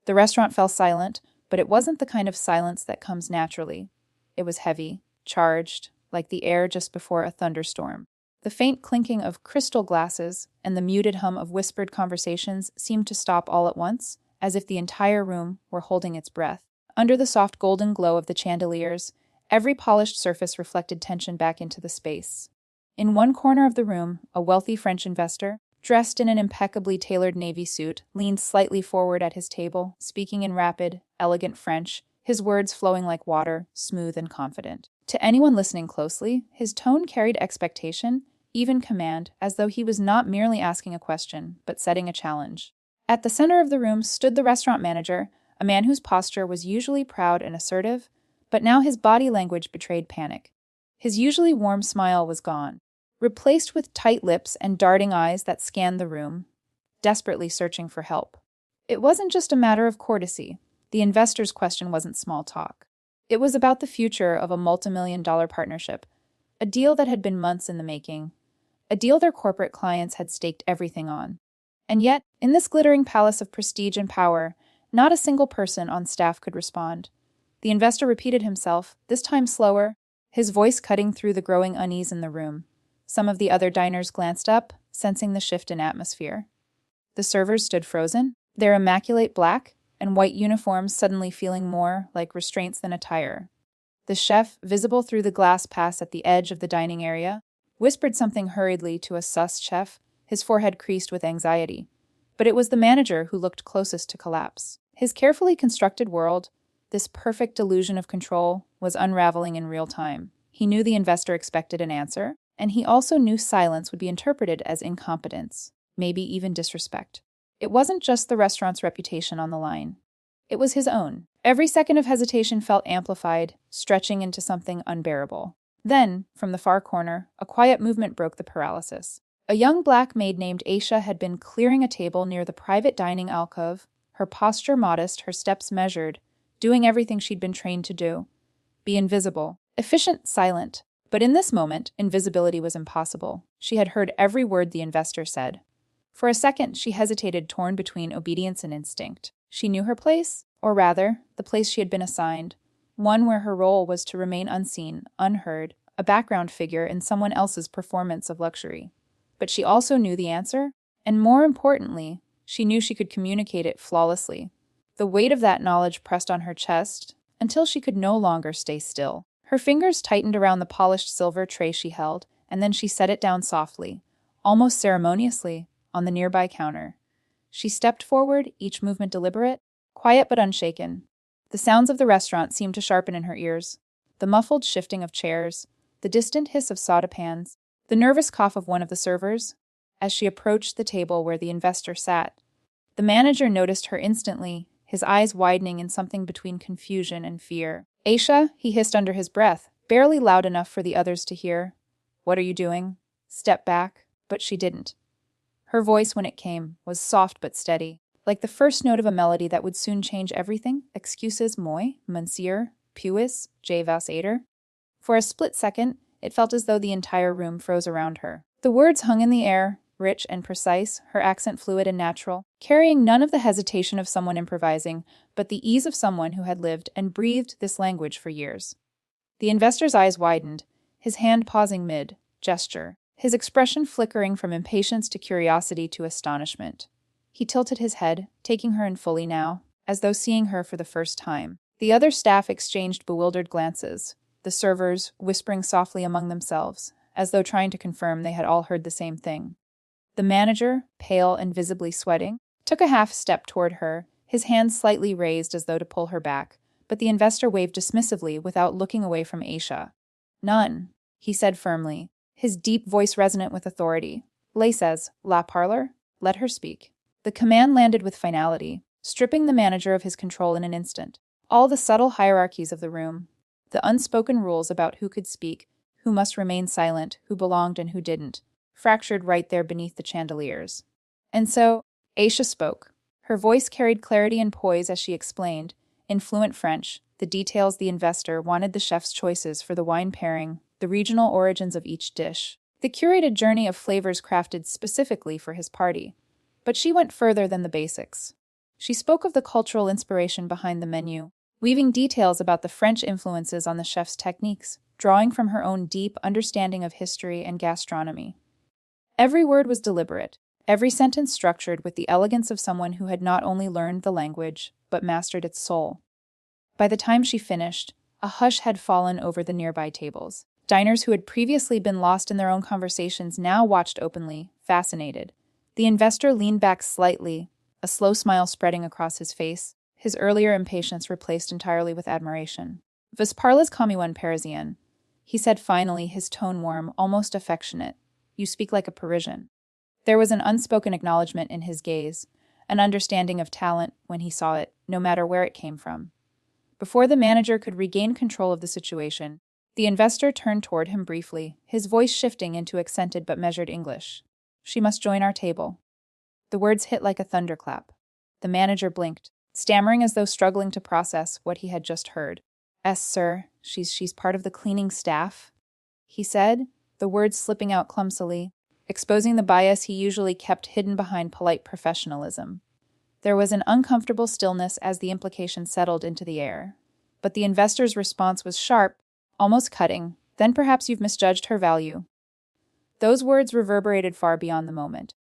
The restaurant fell silent, but it wasn't the kind of silence that comes naturally. It was heavy, charged, like the air just before a thunderstorm. The faint clinking of crystal glasses and the muted hum of whispered conversations seemed to stop all at once, as if the entire room were holding its breath. Under the soft golden glow of the chandeliers, every polished surface reflected tension back into the space. In one corner of the room, a wealthy French investor, dressed in an impeccably tailored navy suit, leaned slightly forward at his table, speaking in rapid, elegant French, his words flowing like water, smooth and confident. To anyone listening closely, his tone carried expectation, even command, as though he was not merely asking a question, but setting a challenge. At the center of the room stood the restaurant manager, a man whose posture was usually proud and assertive, but now his body language betrayed panic. His usually warm smile was gone, replaced with tight lips and darting eyes that scanned the room, desperately searching for help. It wasn't just a matter of courtesy. The investor's question wasn't small talk. It was about the future of a multimillion-dollar partnership, a deal that had been months in the making, a deal their corporate clients had staked everything on. And yet, in this glittering palace of prestige and power, not a single person on staff could respond. The investor repeated himself, this time slower, his voice cutting through the growing unease in the room. Some of the other diners glanced up, sensing the shift in atmosphere. The servers stood frozen, their immaculate black and white uniforms suddenly feeling more like restraints than attire. The chef, visible through the glass pass at the edge of the dining area, whispered something hurriedly to a sus chef, his forehead creased with anxiety. But it was the manager who looked closest to collapse. His carefully constructed world, this perfect illusion of control, was unraveling in real time. He knew the investor expected an answer, and he also knew silence would be interpreted as incompetence, maybe even disrespect. It wasn't just the restaurant's reputation on the line. It was his own. Every second of hesitation felt amplified, stretching into something unbearable. Then, from the far corner, a quiet movement broke the paralysis. A young black maid named Aisha had been clearing a table near the private dining alcove, her posture modest, her steps measured, doing everything she'd been trained to do. Be invisible. Efficient, silent. But in this moment, invisibility was impossible. She had heard every word the investor said. For a second, she hesitated, torn between obedience and instinct. She knew her place, or rather, the place she had been assigned, one where her role was to remain unseen, unheard, a background figure in someone else's performance of luxury. But she also knew the answer, and more importantly, she knew she could communicate it flawlessly. The weight of that knowledge pressed on her chest until she could no longer stay still. Her fingers tightened around the polished silver tray she held, and then she set it down softly, almost ceremoniously, on the nearby counter. She stepped forward, each movement deliberate, quiet but unshaken. The sounds of the restaurant seemed to sharpen in her ears. The muffled shifting of chairs, the distant hiss of soda pans, the nervous cough of one of the servers. As she approached the table where the investor sat, the manager noticed her instantly, his eyes widening in something between confusion and fear. "Aisha," he hissed under his breath, barely loud enough for the others to hear. "What are you doing?" Step back, but she didn't. Her voice, when it came, was soft but steady, like the first note of a melody that would soon change everything. "Excuses moi, monsieur, puis je vas aider?" For a split second, it felt as though the entire room froze around her. The words hung in the air, rich and precise, her accent fluid and natural, carrying none of the hesitation of someone improvising, but the ease of someone who had lived and breathed this language for years. The investor's eyes widened, his hand pausing mid-gesture, his expression flickering from impatience to curiosity to astonishment. He tilted his head, taking her in fully now, as though seeing her for the first time. The other staff exchanged bewildered glances, the servers whispering softly among themselves, as though trying to confirm they had all heard the same thing. The manager, pale and visibly sweating, took a half step toward her, his hands slightly raised as though to pull her back, but the investor waved dismissively without looking away from Aisha. "None," he said firmly, his deep voice resonant with authority. "Laissez la parler, let her speak." The command landed with finality, stripping the manager of his control in an instant. All the subtle hierarchies of the room, the unspoken rules about who could speak, who must remain silent, who belonged and who didn't, fractured right there beneath the chandeliers. And so, Aisha spoke. Her voice carried clarity and poise as she explained, in fluent French, the details the investor wanted, the chef's choices for the wine pairing, the regional origins of each dish, the curated journey of flavors crafted specifically for his party. But she went further than the basics. She spoke of the cultural inspiration behind the menu, weaving details about the French influences on the chef's techniques, drawing from her own deep understanding of history and gastronomy. Every word was deliberate, every sentence structured with the elegance of someone who had not only learned the language, but mastered its soul. By the time she finished, a hush had fallen over the nearby tables. Diners who had previously been lost in their own conversations now watched openly, fascinated. The investor leaned back slightly, a slow smile spreading across his face, his earlier impatience replaced entirely with admiration. "Vous parlez comme un Parisien," he said finally, his tone warm, almost affectionate. "You speak like a Parisian." There was an unspoken acknowledgement in his gaze, an understanding of talent when he saw it, no matter where it came from. Before the manager could regain control of the situation, the investor turned toward him briefly, his voice shifting into accented but measured English. "She must join our table." The words hit like a thunderclap. The manager blinked, stammering as though struggling to process what he had just heard. "Es, sir, she's part of the cleaning staff," he said, the words slipping out clumsily, exposing the bias he usually kept hidden behind polite professionalism. There was an uncomfortable stillness as the implication settled into the air. But the investor's response was sharp, almost cutting. "Then perhaps you've misjudged her value." Those words reverberated far beyond the moment.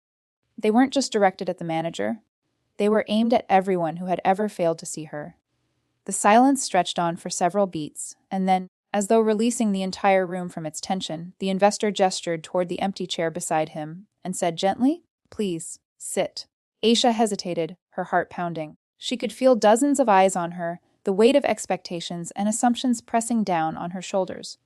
They weren't just directed at the manager. They were aimed at everyone who had ever failed to see her. The silence stretched on for several beats, and then, as though releasing the entire room from its tension, the investor gestured toward the empty chair beside him and said gently, "Please, sit." Aisha hesitated, her heart pounding. She could feel dozens of eyes on her, the weight of expectations and assumptions pressing down on her shoulders.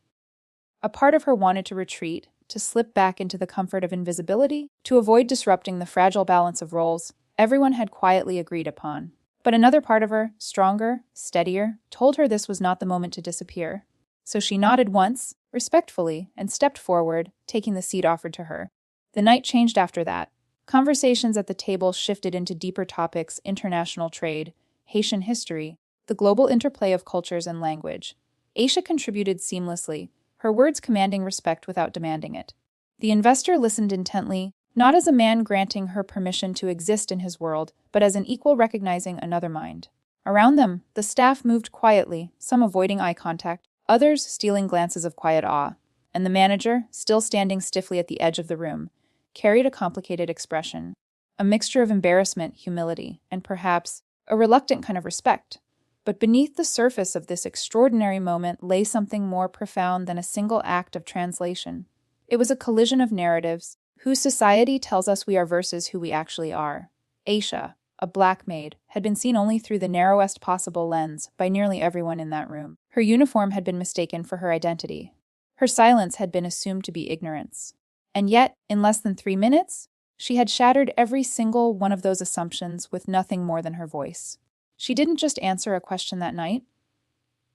A part of her wanted to retreat, to slip back into the comfort of invisibility, to avoid disrupting the fragile balance of roles everyone had quietly agreed upon. But another part of her, stronger, steadier, told her this was not the moment to disappear. So she nodded once, respectfully, and stepped forward, taking the seat offered to her. The night changed after that. Conversations at the table shifted into deeper topics: international trade, Haitian history, the global interplay of cultures and language. Aisha contributed seamlessly, her words commanding respect without demanding it. The investor listened intently, not as a man granting her permission to exist in his world, but as an equal recognizing another mind. Around them, the staff moved quietly, some avoiding eye contact, others stealing glances of quiet awe. And the manager, still standing stiffly at the edge of the room, carried a complicated expression, a mixture of embarrassment, humility, and perhaps a reluctant kind of respect. But beneath the surface of this extraordinary moment lay something more profound than a single act of translation. It was a collision of narratives, whose society tells us we are versus who we actually are. Aisha, a black maid, had been seen only through the narrowest possible lens by nearly everyone in that room. Her uniform had been mistaken for her identity. Her silence had been assumed to be ignorance. And yet, in less than 3 minutes, she had shattered every single one of those assumptions with nothing more than her voice. She didn't just answer a question that night.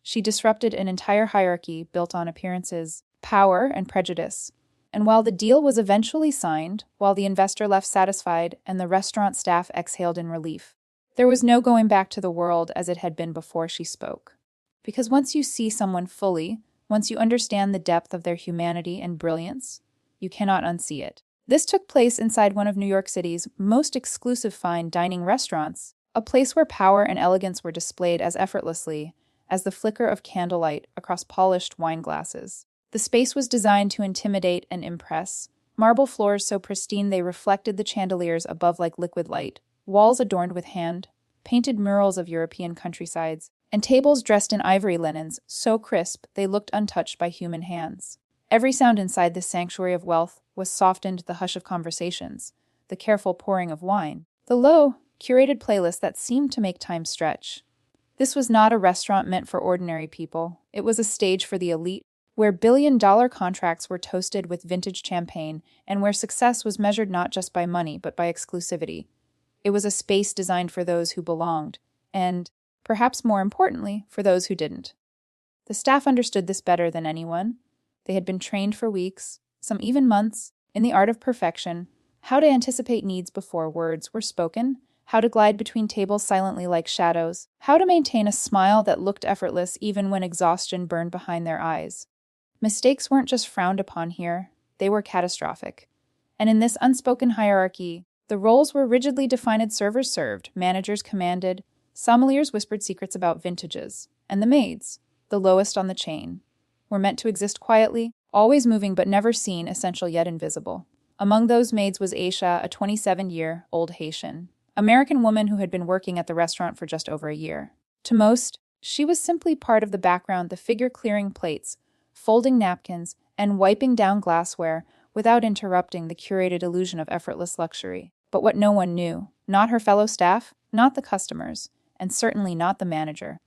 She disrupted an entire hierarchy built on appearances, power, and prejudice. And while the deal was eventually signed, while the investor left satisfied and the restaurant staff exhaled in relief, there was no going back to the world as it had been before she spoke. Because once you see someone fully, once you understand the depth of their humanity and brilliance, you cannot unsee it. This took place inside one of New York City's most exclusive fine dining restaurants, a place where power and elegance were displayed as effortlessly as the flicker of candlelight across polished wine glasses. The space was designed to intimidate and impress, marble floors so pristine they reflected the chandeliers above like liquid light, walls adorned with hand-painted murals of European countrysides, and tables dressed in ivory linens so crisp they looked untouched by human hands. Every sound inside this sanctuary of wealth was softened the hush of conversations, the careful pouring of wine, the low, curated playlist that seemed to make time stretch. This was not a restaurant meant for ordinary people. It was a stage for the elite, where billion-dollar contracts were toasted with vintage champagne and where success was measured not just by money but by exclusivity. It was a space designed for those who belonged, and, perhaps more importantly, for those who didn't. The staff understood this better than anyone. They had been trained for weeks, some even months, in the art of perfection, how to anticipate needs before words were spoken, how to glide between tables silently like shadows, how to maintain a smile that looked effortless even when exhaustion burned behind their eyes. Mistakes weren't just frowned upon here, they were catastrophic. And in this unspoken hierarchy, The roles were rigidly defined: servers served, managers commanded, sommeliers whispered secrets about vintages, and the maids, the lowest on the chain, were meant to exist quietly, always moving but never seen, essential yet invisible. Among those maids was Aisha, a 27-year-old Haitian American woman who had been working at the restaurant for just over a year. To most, she was simply part of the background, the figure clearing plates, folding napkins, and wiping down glassware without interrupting the curated illusion of effortless luxury. But what no one knew, not her fellow staff, not the customers, and certainly not the manager,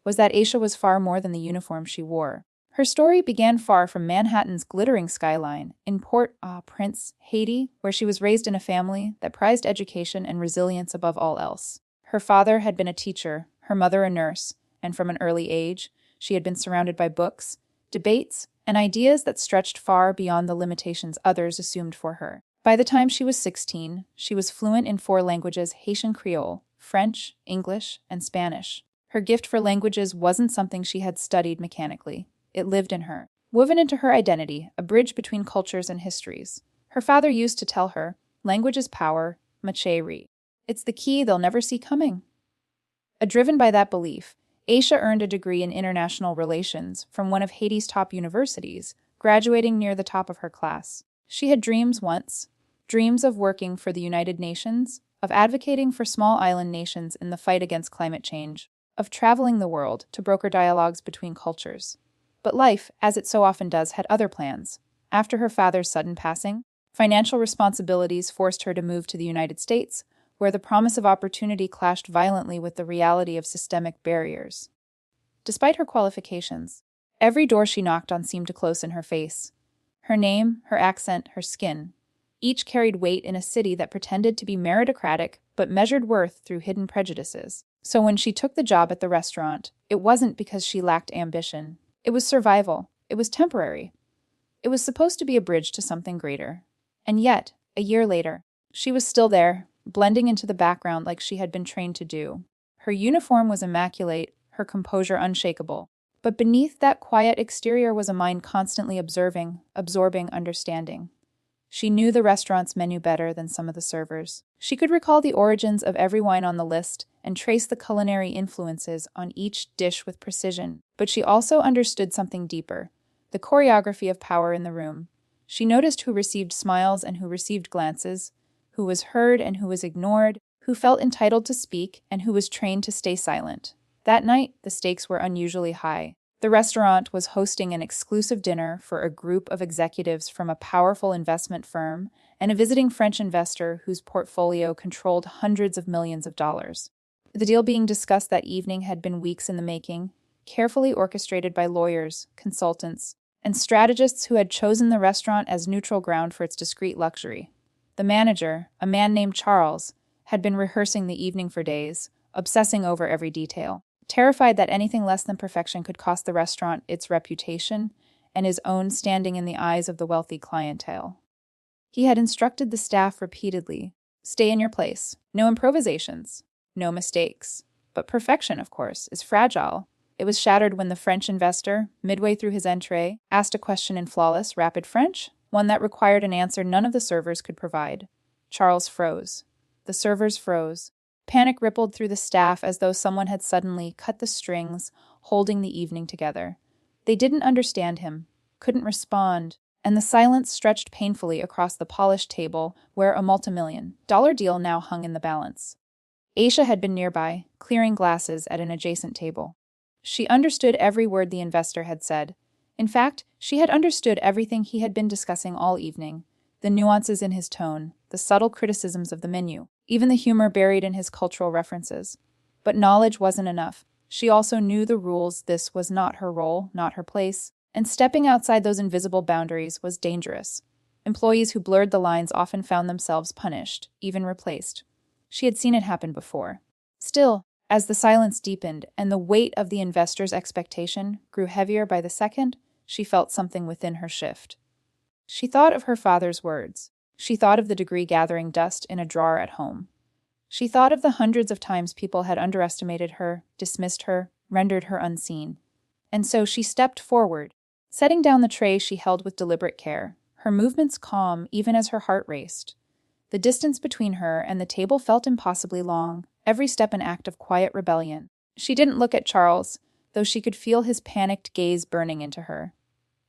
was that Aisha was far more than the uniform she wore. Her story began far from Manhattan's glittering skyline, in Port-au-Prince, Haiti, where she was raised in a family that prized education and resilience above all else. Her father had been a teacher, her mother a nurse, and from an early age, she had been surrounded by books, debates, and ideas that stretched far beyond the limitations others assumed for her. By the time she was 16, she was fluent in 4 languages: Haitian Creole, French, English, and Spanish. Her gift for languages wasn't something she had studied mechanically. It lived in her, woven into her identity, a bridge between cultures and histories. Her father used to tell her, "Language is power, ma chérie. It's the key they'll never see coming." Driven by that belief, Aisha earned a degree in international relations from one of Haiti's top universities, graduating near the top of her class. She had dreams once, dreams of working for the United Nations, of advocating for small island nations in the fight against climate change, of traveling the world to broker dialogues between cultures. But life, as it so often does, had other plans. After her father's sudden passing, financial responsibilities forced her to move to the United States, where the promise of opportunity clashed violently with the reality of systemic barriers. Despite her qualifications, every door she knocked on seemed to close in her face. Her name, her accent, her skin, each carried weight in a city that pretended to be meritocratic but measured worth through hidden prejudices. So when she took the job at the restaurant, it wasn't because she lacked ambition. It was survival. It was temporary. It was supposed to be a bridge to something greater. And yet, a year later, she was still there, blending into the background like she had been trained to do. Her uniform was immaculate, her composure unshakable. But beneath that quiet exterior was a mind constantly observing, absorbing, understanding. She knew the restaurant's menu better than some of the servers. She could recall the origins of every wine on the list and trace the culinary influences on each dish with precision. But she also understood something deeper, the choreography of power in the room. She noticed who received smiles and who received glances, who was heard and who was ignored, who felt entitled to speak and who was trained to stay silent. That night, the stakes were unusually high. The restaurant was hosting an exclusive dinner for a group of executives from a powerful investment firm and a visiting French investor whose portfolio controlled hundreds of millions of dollars. The deal being discussed that evening had been weeks in the making, carefully orchestrated by lawyers, consultants, and strategists who had chosen the restaurant as neutral ground for its discreet luxury. The manager, a man named Charles, had been rehearsing the evening for days, obsessing over every detail, terrified that anything less than perfection could cost the restaurant its reputation and his own standing in the eyes of the wealthy clientele. He had instructed the staff repeatedly, "Stay in your place, no improvisations, no mistakes." But perfection, of course, is fragile. It was shattered when the French investor, midway through his entree, asked a question in flawless, rapid French, one that required an answer none of the servers could provide. Charles froze. The servers froze. Panic rippled through the staff as though someone had suddenly cut the strings holding the evening together. They didn't understand him, couldn't respond, and the silence stretched painfully across the polished table where a multi-million-dollar deal now hung in the balance. Aisha had been nearby, clearing glasses at an adjacent table. She understood every word the investor had said. In fact, she had understood everything he had been discussing all evening, the nuances in his tone, the subtle criticisms of the menu, even the humor buried in his cultural references. But knowledge wasn't enough. She also knew the rules. This was not her role, not her place, and stepping outside those invisible boundaries was dangerous. Employees who blurred the lines often found themselves punished, even replaced. She had seen it happen before. Still, as the silence deepened and the weight of the investor's expectation grew heavier by the second, she felt something within her shift. She thought of her father's words. She thought of the degree gathering dust in a drawer at home. She thought of the hundreds of times people had underestimated her, dismissed her, rendered her unseen. And so she stepped forward, setting down the tray she held with deliberate care, her movements calm even as her heart raced. The distance between her and the table felt impossibly long, every step an act of quiet rebellion. She didn't look at Charles, though she could feel his panicked gaze burning into her.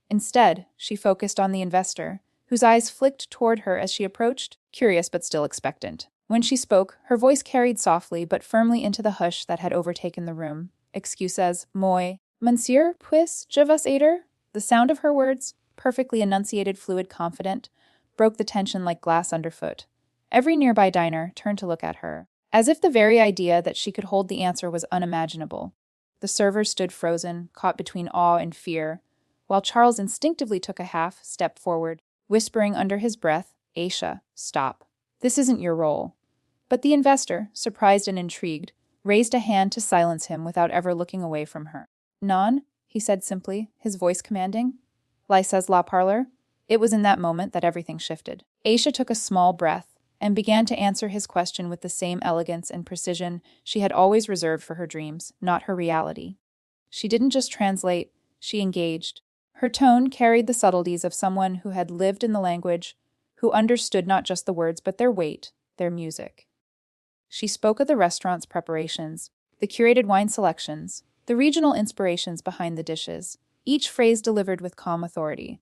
Instead, she focused on the investor, whose eyes flicked toward her as she approached, curious but still expectant. When she spoke, her voice carried softly but firmly into the hush that had overtaken the room. Excuses, moi. Monsieur, puis je vous aider? The sound of her words, perfectly enunciated, fluid, confident, broke the tension like glass underfoot. Every nearby diner turned to look at her, as if the very idea that she could hold the answer was unimaginable. The server stood frozen, caught between awe and fear, while Charles instinctively took a half step forward, whispering under his breath, Aisha, stop. This isn't your role. But the investor, surprised and intrigued, raised a hand to silence him without ever looking away from her. Non, he said simply, his voice commanding. Lysa's la parlor. It was in that moment that everything shifted. Aisha took a small breath and began to answer his question with the same elegance and precision she had always reserved for her dreams, not her reality. She didn't just translate, she engaged. Her tone carried the subtleties of someone who had lived in the language, who understood not just the words but their weight, their music. She spoke of the restaurant's preparations, the curated wine selections, the regional inspirations behind the dishes, each phrase delivered with calm authority.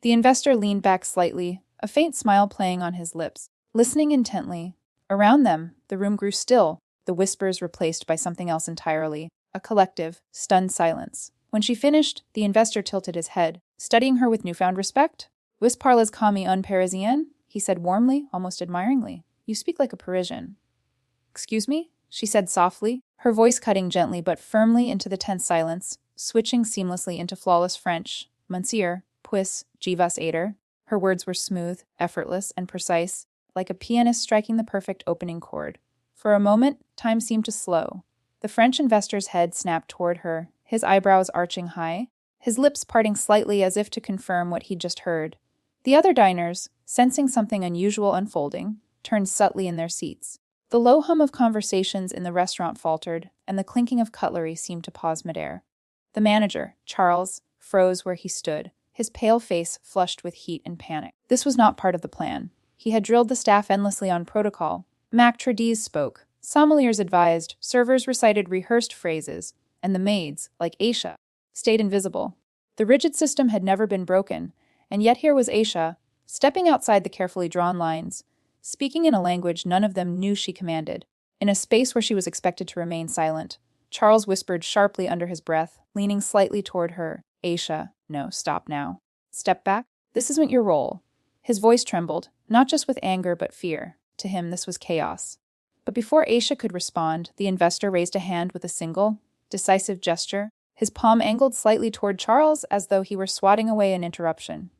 The investor leaned back slightly, a faint smile playing on his lips, listening intently. Around them, the room grew still, the whispers replaced by something else entirely, a collective, stunned silence. When she finished, the investor tilted his head, studying her with newfound respect. Vous parlez comme un Parisien? He said warmly, almost admiringly. You speak like a Parisian. Excuse me? She said softly, her voice cutting gently but firmly into the tense silence, switching seamlessly into flawless French. Monsieur, puis je vous aider? Her words were smooth, effortless, and precise, like a pianist striking the perfect opening chord. For a moment, time seemed to slow. The French investor's head snapped toward her, his eyebrows arching high, his lips parting slightly as if to confirm what he'd just heard. The other diners, sensing something unusual unfolding, turned subtly in their seats. The low hum of conversations in the restaurant faltered, and the clinking of cutlery seemed to pause midair. The manager, Charles, froze where he stood, his pale face flushed with heat and panic. This was not part of the plan. He had drilled the staff endlessly on protocol. Maitres spoke, sommeliers advised, servers recited rehearsed phrases, and the maids, like Aisha, stayed invisible. The rigid system had never been broken, and yet here was Aisha, stepping outside the carefully drawn lines, speaking in a language none of them knew she commanded. In a space where she was expected to remain silent, Charles whispered sharply under his breath, leaning slightly toward her, Aisha, no, stop now. Step back. This isn't your role. His voice trembled, not just with anger but fear. To him, this was chaos. But before Aisha could respond, the investor raised a hand with a single, decisive gesture, his palm angled slightly toward Charles as though he were swatting away an interruption.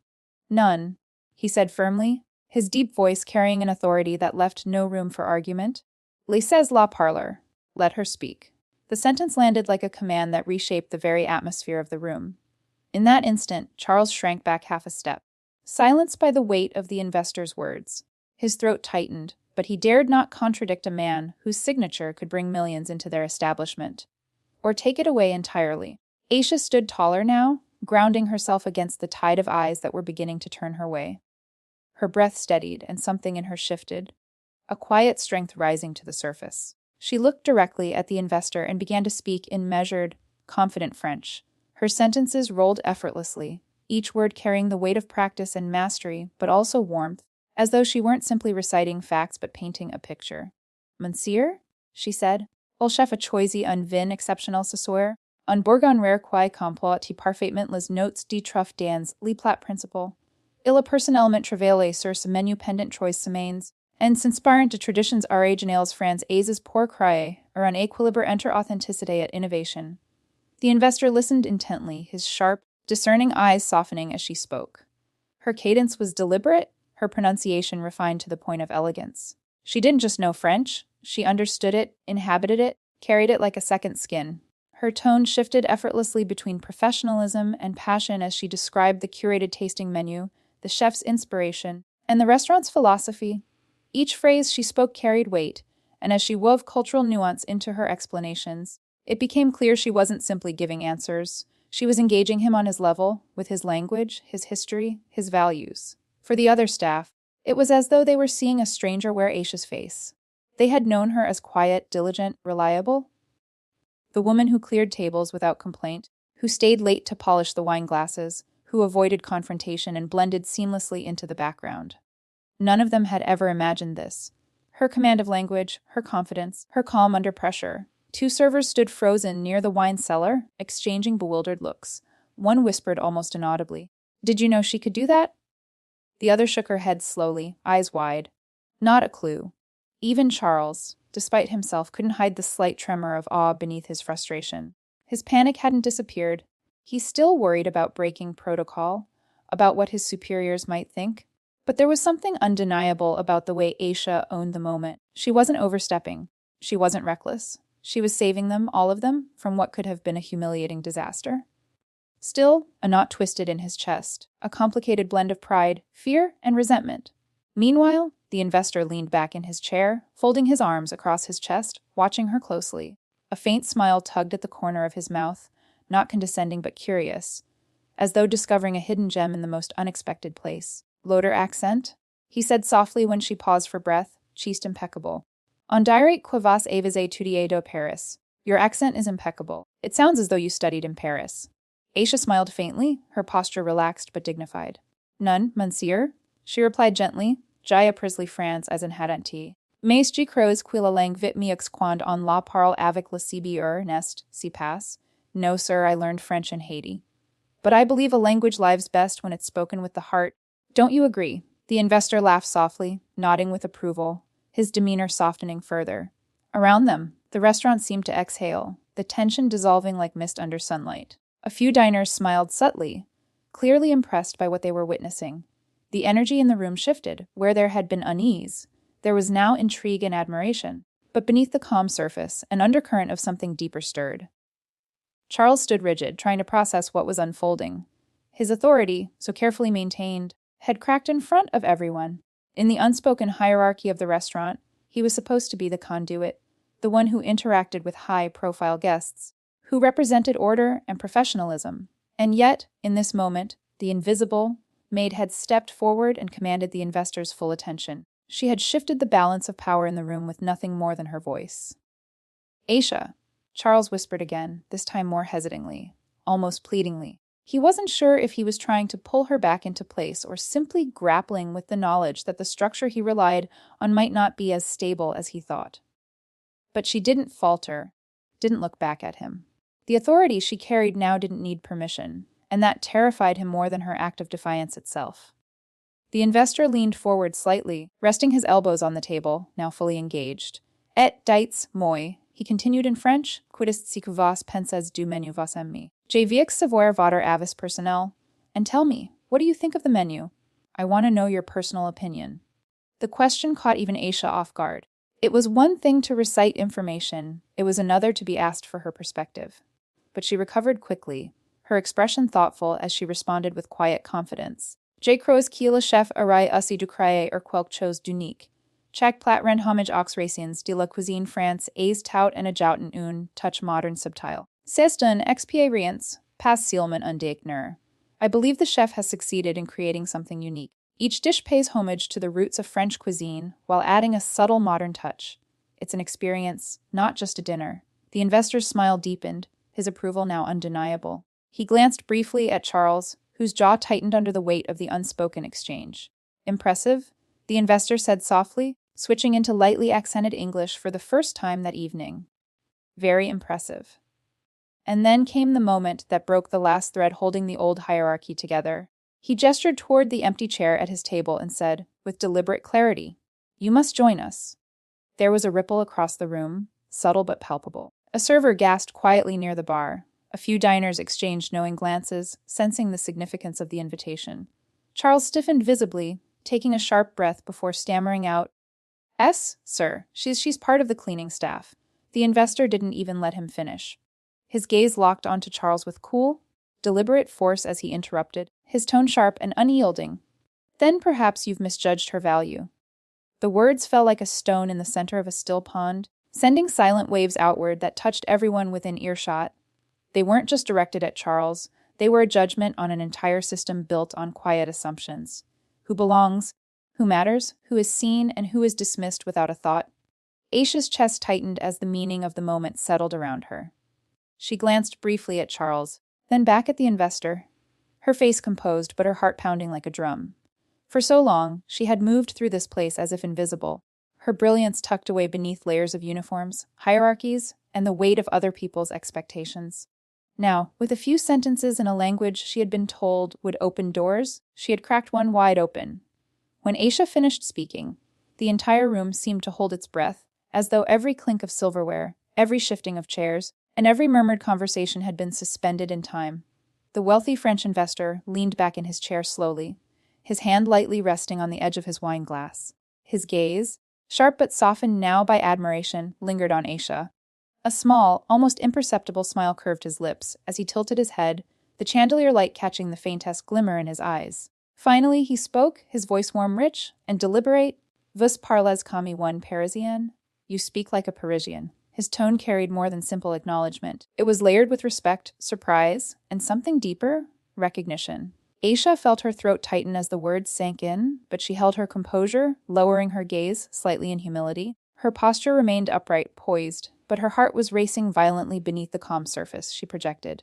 None, he said firmly, his deep voice carrying an authority that left no room for argument. Laissez la parler. Let her speak. The sentence landed like a command that reshaped the very atmosphere of the room. In that instant, Charles shrank back half a step, silenced by the weight of the investor's words. His throat tightened, but he dared not contradict a man whose signature could bring millions into their establishment, or take it away entirely. Aisha stood taller now, grounding herself against the tide of eyes that were beginning to turn her way. Her breath steadied, and something in her shifted, a quiet strength rising to the surface. She looked directly at the investor and began to speak in measured, confident French. Her sentences rolled effortlessly, each word carrying the weight of practice and mastery, but also warmth, as though she weren't simply reciting facts but painting a picture. Monsieur, she said, "Il chef a choisi un vin exceptionnel ce soir, un bourgogne rare qui comporte parfaitement les notes de truffe dans les plats principaux. Il a personnellement travaillé sur ce menu pendant 3 semaines, and s'inspirant de traditions originales françaises pour créer un équilibre entre authenticité et innovation." The investor listened intently, his sharp, discerning eyes softening as she spoke. Her cadence was deliberate, her pronunciation refined to the point of elegance. She didn't just know French, she understood it, inhabited it, carried it like a second skin. Her tone shifted effortlessly between professionalism and passion as she described the curated tasting menu, the chef's inspiration, and the restaurant's philosophy. Each phrase she spoke carried weight, and as she wove cultural nuance into her explanations, it became clear she wasn't simply giving answers. She was engaging him on his level, with his language, his history, his values. For the other staff, It was as though they were seeing a stranger wear Aisha's face. They had known her as quiet, diligent, reliable. The woman who cleared tables without complaint, who stayed late to polish the wine glasses, who avoided confrontation and blended seamlessly into the background. None of them had ever imagined this. Her command of language, her confidence, her calm under pressure. Two servers stood frozen near the wine cellar, exchanging bewildered looks. One whispered almost inaudibly, "Did you know she could do that?" The other shook her head slowly, eyes wide. Not a clue. Even Charles, despite himself, couldn't hide the slight tremor of awe beneath his frustration. His panic hadn't disappeared. He still worried about breaking protocol, about what his superiors might think. But there was something undeniable about the way Aisha owned the moment. She wasn't overstepping. She wasn't reckless. She was saving them, all of them, from what could have been a humiliating disaster. Still, a knot twisted in his chest, a complicated blend of pride, fear, and resentment. Meanwhile, the investor leaned back in his chair, folding his arms across his chest, watching her closely. A faint smile tugged at the corner of his mouth, not condescending but curious, as though discovering a hidden gem in the most unexpected place. Loder accent? He said softly when she paused for breath, chaste impeccable. On dirait que vous avez étudié de Paris. Your accent is impeccable. It sounds as though you studied in Paris. Aisha smiled faintly, her posture relaxed but dignified. None, monsieur, she replied gently. J'ai appris France as in Hadanti. Mais je crois que la langue vite mieux quand on la parle avec le CBR nest, si passe. No, sir, I learned French in Haiti. But I believe a language lives best when it's spoken with the heart. Don't you agree? The investor laughed softly, nodding with approval, his demeanor softening further. Around them, the restaurant seemed to exhale, the tension dissolving like mist under sunlight. A few diners smiled subtly, clearly impressed by what they were witnessing. The energy in the room shifted. Where there had been unease, there was now intrigue and admiration. But beneath the calm surface, an undercurrent of something deeper stirred. Charles stood rigid, trying to process what was unfolding. His authority, so carefully maintained, had cracked in front of everyone. In the unspoken hierarchy of the restaurant, he was supposed to be the conduit, the one who interacted with high-profile guests, who represented order and professionalism. And yet, in this moment, the invisible Maid had stepped forward and commanded the investor's full attention. She had shifted the balance of power in the room with nothing more than her voice. "Aisha," Charles whispered again, this time more hesitantly, almost pleadingly. He wasn't sure if he was trying to pull her back into place or simply grappling with the knowledge that the structure he relied on might not be as stable as he thought. But she didn't falter, didn't look back at him. The authority she carried now didn't need permission, and that terrified him more than her act of defiance itself. The investor leaned forward slightly, resting his elbows on the table, now fully engaged. Et dites, moi, he continued in French, quidist si que vos pensez du menu vos amis. Je veux savoir votre avis personnel. And tell me, what do you think of the menu? I want to know your personal opinion. The question caught even Aisha off guard. It was one thing to recite information, it was another to be asked for her perspective. But she recovered quickly, her expression thoughtful as she responded with quiet confidence. Je crois que le chef aurait aussi dû créer quelque chose d'unique. Chaque plat rend homage aux racines de la cuisine France et tout en ajouten une touch modern subtile. C'est une expérience pas seulement undigner. I believe the chef has succeeded in creating something unique. Each dish pays homage to the roots of French cuisine while adding a subtle modern touch. It's an experience, not just a dinner. The investor's smile deepened, his approval now undeniable. He glanced briefly at Charles, whose jaw tightened under the weight of the unspoken exchange. Impressive, the investor said softly, switching into lightly accented English for the first time that evening. Very impressive. And then came the moment that broke the last thread holding the old hierarchy together. He gestured toward the empty chair at his table and said, with deliberate clarity, "You must join us." There was a ripple across the room, subtle but palpable. A server gasped quietly near the bar. A few diners exchanged knowing glances, sensing the significance of the invitation. Charles stiffened visibly, taking a sharp breath before stammering out, "S, sir, she's part of the cleaning staff." The investor didn't even let him finish. His gaze locked onto Charles with cool, deliberate force as he interrupted, his tone sharp and unyielding. "Then perhaps you've misjudged her value." The words fell like a stone in the center of a still pond, sending silent waves outward that touched everyone within earshot. They weren't just directed at Charles, they were a judgment on an entire system built on quiet assumptions. Who belongs? Who matters, who is seen, and who is dismissed without a thought? Aisha's chest tightened as the meaning of the moment settled around her. She glanced briefly at Charles, then back at the investor, her face composed but her heart pounding like a drum. For so long, she had moved through this place as if invisible, her brilliance tucked away beneath layers of uniforms, hierarchies, and the weight of other people's expectations. Now, with a few sentences in a language she had been told would open doors, she had cracked one wide open. When Aisha finished speaking, the entire room seemed to hold its breath, as though every clink of silverware, every shifting of chairs, and every murmured conversation had been suspended in time. The wealthy French investor leaned back in his chair slowly, his hand lightly resting on the edge of his wine glass. His gaze, sharp but softened now by admiration, lingered on Aisha. A small, almost imperceptible smile curved his lips as he tilted his head, the chandelier light catching the faintest glimmer in his eyes. Finally, he spoke, his voice warm, rich, and deliberate. Vous parlez comme un Parisien? You speak like a Parisian. His tone carried more than simple acknowledgement. It was layered with respect, surprise, and something deeper, recognition. Aisha felt her throat tighten as the words sank in, but she held her composure, lowering her gaze slightly in humility. Her posture remained upright, poised, but her heart was racing violently beneath the calm surface she projected.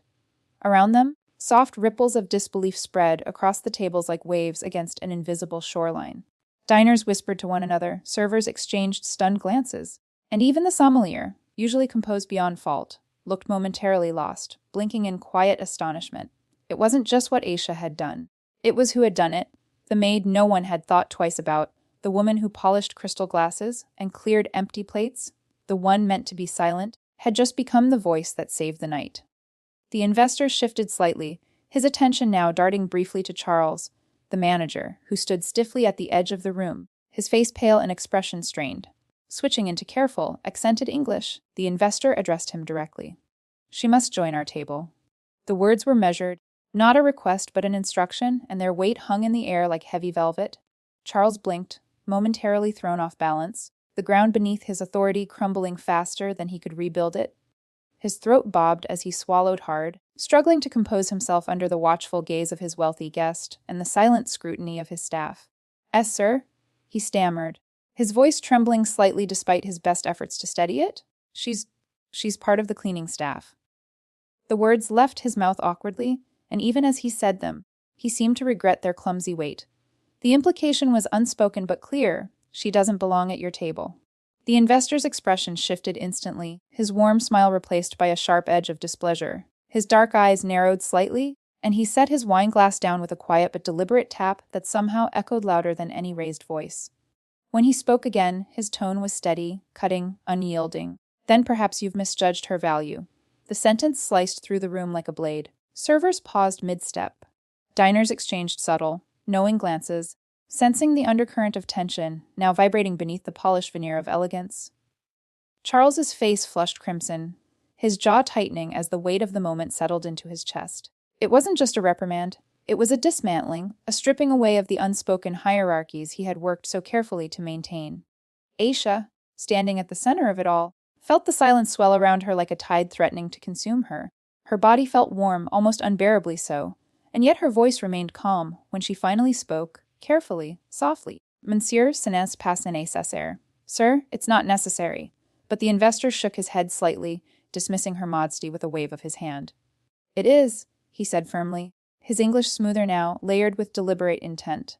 Around them, soft ripples of disbelief spread across the tables like waves against an invisible shoreline. Diners whispered to one another, servers exchanged stunned glances, and even the sommelier, usually composed beyond fault, looked momentarily lost, blinking in quiet astonishment. It wasn't just what Aisha had done. It was who had done it, the maid no one had thought twice about, the woman who polished crystal glasses and cleared empty plates, the one meant to be silent, had just become the voice that saved the night. The investor shifted slightly, his attention now darting briefly to Charles, the manager, who stood stiffly at the edge of the room, his face pale and expression strained. Switching into careful, accented English, the investor addressed him directly. She must join our table. The words were measured, not a request but an instruction, and their weight hung in the air like heavy velvet. Charles blinked, momentarily thrown off balance, the ground beneath his authority crumbling faster than he could rebuild it. His throat bobbed as he swallowed hard, struggling to compose himself under the watchful gaze of his wealthy guest and the silent scrutiny of his staff. "Yes, sir," he stammered, his voice trembling slightly despite his best efforts to steady it. She's part of the cleaning staff." The words left his mouth awkwardly, and even as he said them, he seemed to regret their clumsy weight. The implication was unspoken but clear: she doesn't belong at your table. The investor's expression shifted instantly, his warm smile replaced by a sharp edge of displeasure. His dark eyes narrowed slightly, and he set his wine glass down with a quiet but deliberate tap that somehow echoed louder than any raised voice. When he spoke again, his tone was steady, cutting, unyielding. "Then perhaps you've misjudged her value." The sentence sliced through the room like a blade. Servers paused mid-step. Diners exchanged subtle, knowing glances, sensing the undercurrent of tension, now vibrating beneath the polished veneer of elegance. Charles's face flushed crimson, his jaw tightening as the weight of the moment settled into his chest. It wasn't just a reprimand. It was a dismantling, a stripping away of the unspoken hierarchies he had worked so carefully to maintain. Aisha, standing at the center of it all, felt the silence swell around her like a tide threatening to consume her. Her body felt warm, almost unbearably so, and yet her voice remained calm when she finally spoke, carefully, softly. "Monsieur, ce n'est pas nécessaire." "Sir, it's not necessary." But the investor shook his head slightly, dismissing her modesty with a wave of his hand. "It is," he said firmly, his English smoother now, layered with deliberate intent.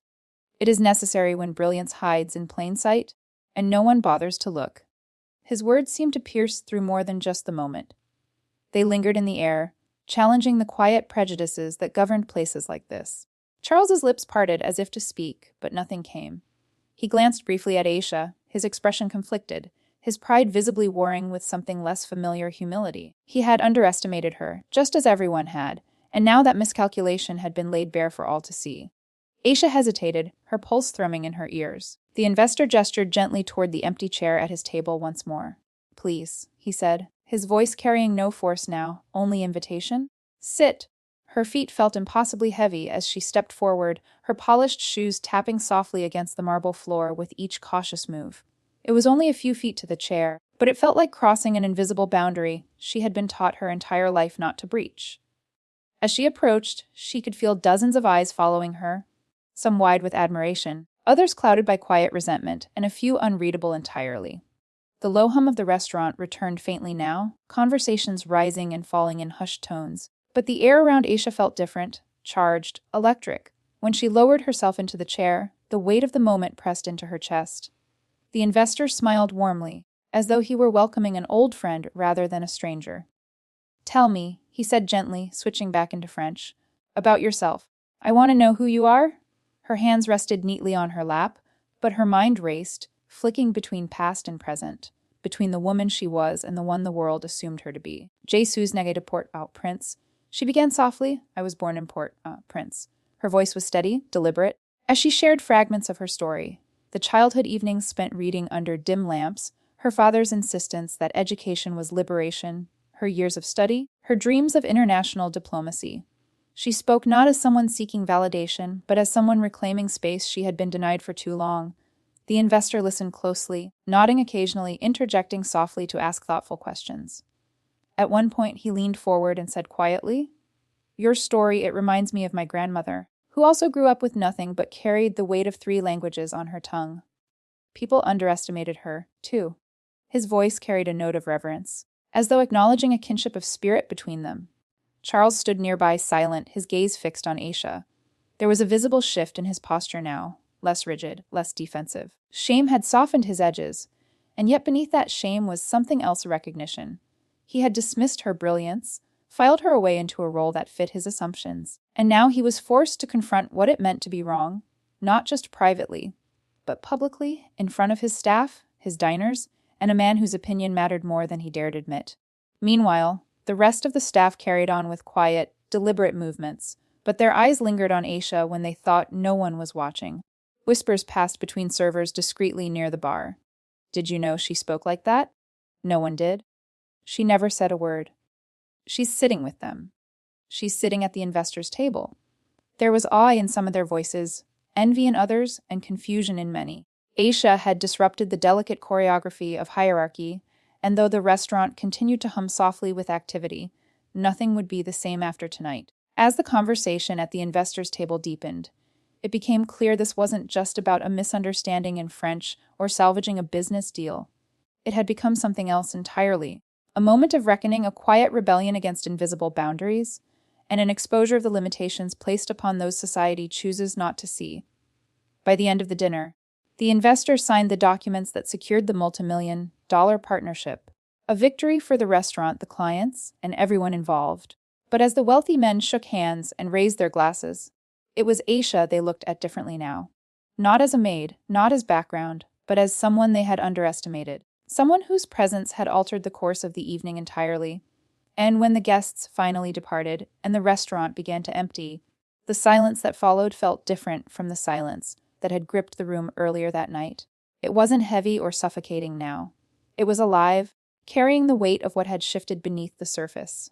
"It is necessary when brilliance hides in plain sight, and no one bothers to look." His words seemed to pierce through more than just the moment. They lingered in the air, challenging the quiet prejudices that governed places like this. Charles's lips parted as if to speak, but nothing came. He glanced briefly at Aisha, his expression conflicted, his pride visibly warring with something less familiar humility. He had underestimated her, just as everyone had, and now that miscalculation had been laid bare for all to see. Aisha hesitated, her pulse thrumming in her ears. The investor gestured gently toward the empty chair at his table once more. "Please," he said, his voice carrying no force now, only invitation. "Sit." Her feet felt impossibly heavy as she stepped forward, her polished shoes tapping softly against the marble floor with each cautious move. It was only a few feet to the chair, but it felt like crossing an invisible boundary she had been taught her entire life not to breach. As she approached, she could feel dozens of eyes following her, some wide with admiration, others clouded by quiet resentment, and a few unreadable entirely. The low hum of the restaurant returned faintly now, conversations rising and falling in hushed tones. But the air around Aisha felt different, charged, electric. When she lowered herself into the chair, the weight of the moment pressed into her chest. The investor smiled warmly, as though he were welcoming an old friend rather than a stranger. "Tell me," he said gently, switching back into French, "about yourself. I want to know who you are." Her hands rested neatly on her lap, but her mind raced, flicking between past and present, between the woman she was and the one the world assumed her to be. "Je suis née de Port-au-Prince." She began softly. "I was born in Port-au-Prince." Her voice was steady, deliberate, as she shared fragments of her story. The childhood evenings spent reading under dim lamps, her father's insistence that education was liberation, her years of study, her dreams of international diplomacy. She spoke not as someone seeking validation, but as someone reclaiming space she had been denied for too long. The investor listened closely, nodding occasionally, interjecting softly to ask thoughtful questions. At one point, he leaned forward and said quietly, "Your story, it reminds me of my grandmother, who also grew up with nothing but carried the weight of 3 languages on her tongue. People underestimated her, too." His voice carried a note of reverence, as though acknowledging a kinship of spirit between them. Charles stood nearby, silent, his gaze fixed on Aisha. There was a visible shift in his posture now, less rigid, less defensive. Shame had softened his edges, and yet beneath that shame was something else, recognition. He had dismissed her brilliance, filed her away into a role that fit his assumptions, and now he was forced to confront what it meant to be wrong, not just privately, but publicly, in front of his staff, his diners, and a man whose opinion mattered more than he dared admit. Meanwhile, the rest of the staff carried on with quiet, deliberate movements, but their eyes lingered on Aisha when they thought no one was watching. Whispers passed between servers discreetly near the bar. "Did you know she spoke like that?" No one did. "She never said a word." "She's sitting with them. She's sitting at the investor's table." There was awe in some of their voices, envy in others, and confusion in many. Aisha had disrupted the delicate choreography of hierarchy, and though the restaurant continued to hum softly with activity, nothing would be the same after tonight. As the conversation at the investors' table deepened, it became clear this wasn't just about a misunderstanding in French or salvaging a business deal. It had become something else entirely. A moment of reckoning, a quiet rebellion against invisible boundaries, and an exposure of the limitations placed upon those society chooses not to see. By the end of the dinner, the investor signed the documents that secured the multi-million-dollar partnership, a victory for the restaurant, the clients, and everyone involved. But as the wealthy men shook hands and raised their glasses, it was Aisha they looked at differently now. Not as a maid, not as background, but as someone they had underestimated. Someone whose presence had altered the course of the evening entirely. And when the guests finally departed and the restaurant began to empty, the silence that followed felt different from the silence that had gripped the room earlier that night. It wasn't heavy or suffocating now. It was alive, carrying the weight of what had shifted beneath the surface.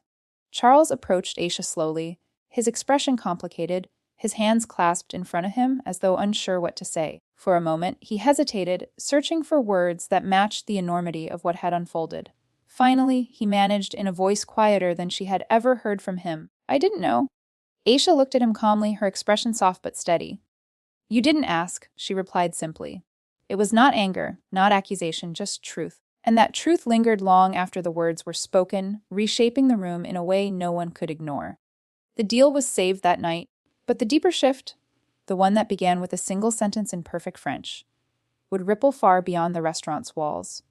Charles approached Aisha slowly, his expression complicated, his hands clasped in front of him as though unsure what to say. For a moment, he hesitated, searching for words that matched the enormity of what had unfolded. Finally, he managed, in a voice quieter than she had ever heard from him, "I didn't know." Aisha looked at him calmly, her expression soft but steady. "You didn't ask," she replied simply. It was not anger, not accusation, just truth. And that truth lingered long after the words were spoken, reshaping the room in a way no one could ignore. The deal was saved that night, but the deeper shift, the one that began with a single sentence in perfect French, would ripple far beyond the restaurant's walls.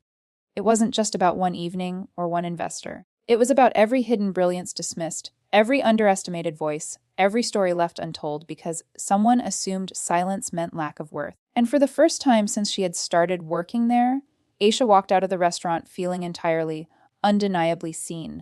It wasn't just about one evening or one investor. It was about every hidden brilliance dismissed, every underestimated voice, every story left untold because someone assumed silence meant lack of worth. And for the first time since she had started working there, Aisha walked out of the restaurant feeling entirely, undeniably seen.